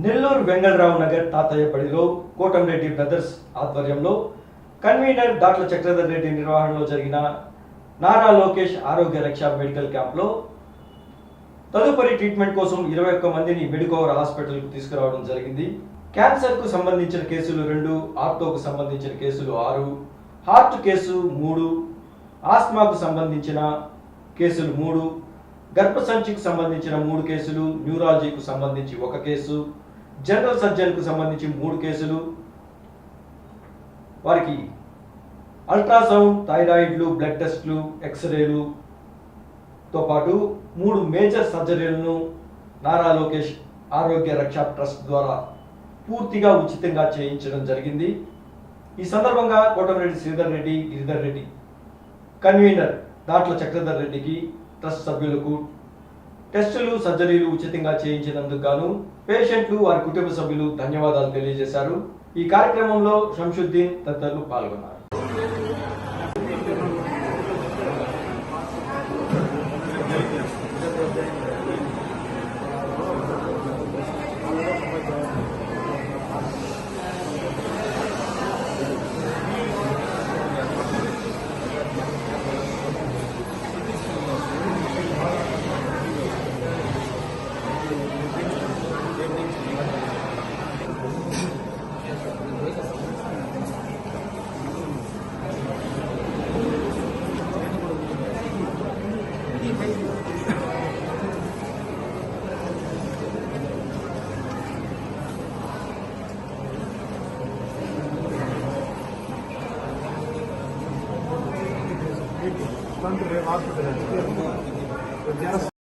Nellore Vengala Rao Nagar తాతయ్యపడిలో Kotamreddy brothers ఆధ్వర్యంలో convener Datla Chakradhar Reddy నిర్వహణలో జరిగిన నారా లోకేష్ ఆరోగ్య రక్ష మెడికల్ క్యాంప్లో తదుపరి ట్రీట్మెంట్ కోసం 21 మందిని మెడికోవర్ హాస్పిటల్కు తీసుకురావడం జరిగింది. క్యాన్సర్కు సంబంధించిన కేసులు 2, ఆర్థోకు సంబంధించిన కేసులు 6, హార్ట్ కేసు 3, ఆస్మాకు సంబంధించిన కేసులు 3, గర్భసంచికి సంబంధించిన 3 కేసులు, న్యూరాలజీకు సంబంధించి 1 కేసు, జనరల్ సర్జన్కు సంబంధించి 3 కేసులు, వారికి అల్ట్రాసౌండ్, థైరాయిడ్లు, బ్లడ్ టెస్ట్లు, ఎక్స్రేలుతో పాటు 3 మేజర్ సర్జరీలను నారా లోకేష్ ఆరోగ్య రక్ష ట్రస్ట్ ద్వారా పూర్తిగా ఉచితంగా చేయించడం జరిగింది. ఈ సందర్భంగా కోటంరెడ్డి శ్రీధర్ రెడ్డి, గిరిధర్ రెడ్డి, కన్వీనర్ దాట్ల చక్రధర్ రెడ్డికి ట్రస్ట్ సభ్యులకు టెస్టులు, సర్జరీలు ఉచితంగా చేయించినందుకు గాను పేషెంట్లు, వారి కుటుంబ సభ్యులు ధన్యవాదాలు తెలియజేశారు. ఈ కార్యక్రమంలో షంషుద్దీన్ తదితరులు పాల్గొన్నారు. హాస్పిటల్